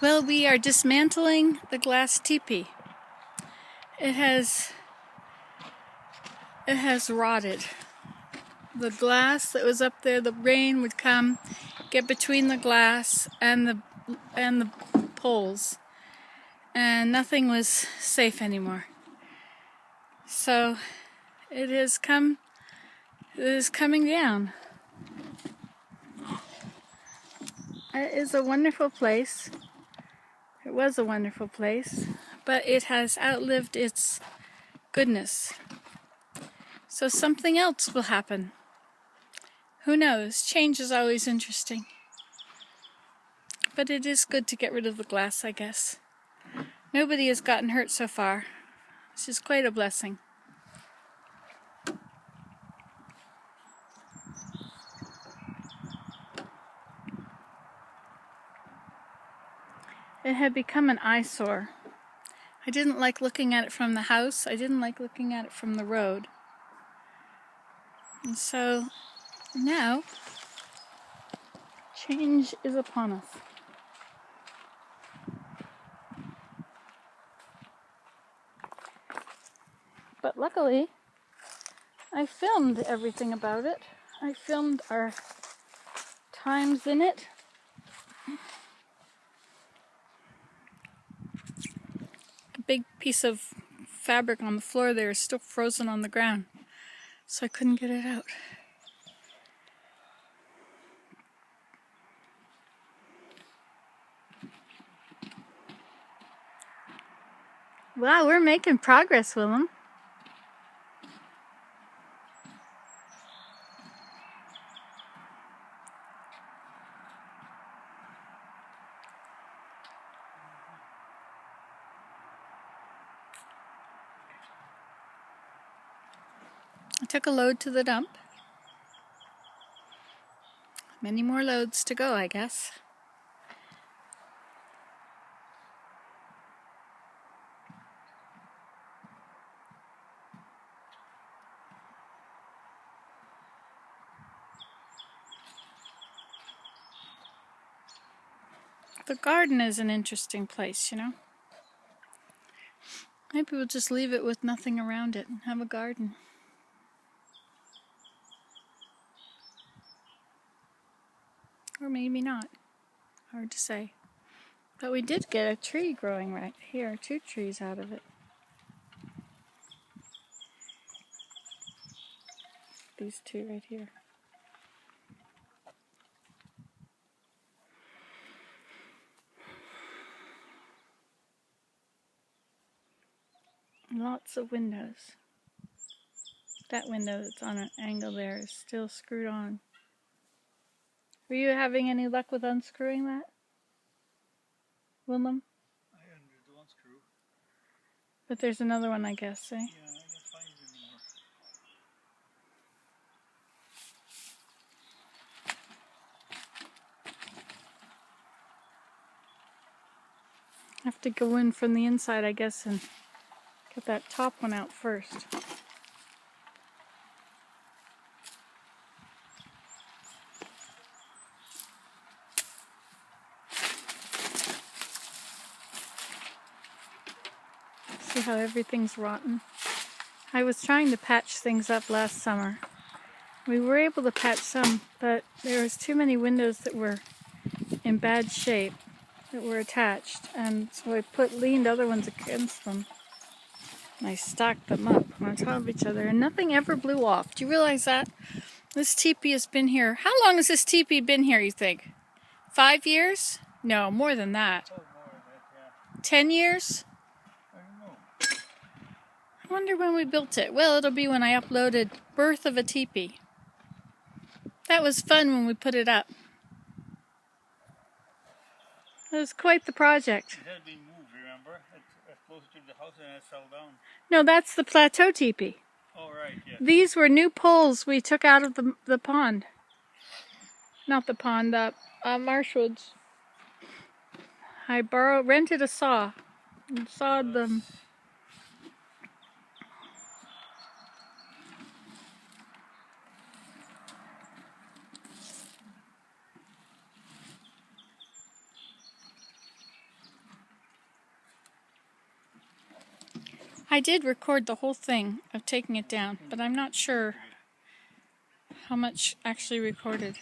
Well, we are dismantling the glass teepee. It has rotted. The glass that was up there, the rain would come, get between the glass and the poles, and nothing was safe anymore. So it is coming down. It is a wonderful place. It was a wonderful place, but it has outlived its goodness. So something else will happen. Who knows? Change is always interesting. But it is good to get rid of the glass, I guess. Nobody has gotten hurt so far. This is quite a blessing. It had become an eyesore. I didn't like looking at it from the house. I didn't like looking at it from the road. And so now, change is upon us. But luckily, I filmed everything about it. I filmed our times in it. A big piece of fabric on the floor there is still frozen on the ground, so I couldn't get it out. Wow, we're making progress, Willem. I took a load to the dump. Many more loads to go, I guess. The garden is an interesting place, you know. Maybe we'll just leave it with nothing around it and have a garden. Or maybe not. Hard to say. But we did get a tree growing right here, 2 trees out of it. These 2 right here. Lots of windows. That window that's on an angle there is still screwed on. Were you having any luck with unscrewing that, Willem? I undid the one screw. But there's another one, I guess, eh? Yeah, I can't find it anymore. Have to go in from the inside, I guess, and get that top one out first. See how everything's rotten? I was trying to patch things up last summer. We were able to patch some, but there was too many windows that were in bad shape that were attached, and so I leaned other ones against them. And I stacked them up on top of each other, and nothing ever blew off. Do you realize that? This teepee has been here. How long has this teepee been here, you think? 5 years? No, more than that. Oh, more than that, yeah. 10 years? I don't know. I wonder when we built it. Well, it'll be when I uploaded Birth of a Teepee. That was fun when we put it up. It was quite the project. It had been moved, remember? It's closer to the house and it fell down. No, that's the plateau teepee. Oh, right, yeah. These were new poles we took out of the pond. Not the pond, the marshwoods. I rented a saw and sawed them. I did record the whole thing of taking it down, but I'm not sure how much actually recorded.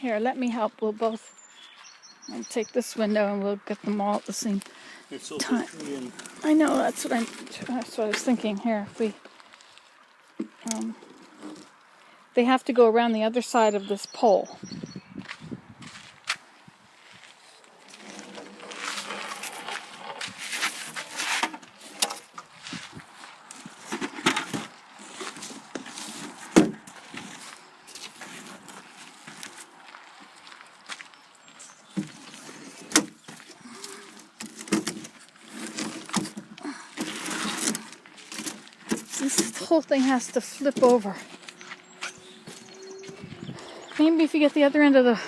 Here, let me help. We'll both take this window and we'll get them all at the same time. I know, that's what I was thinking. Here, if we they have to go around the other side of this pole. This whole thing has to flip over. Maybe if you get the other end of the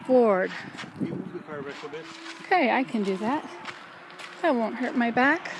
board. Can you move the car back a bit? Okay, I can do that. That won't hurt my back.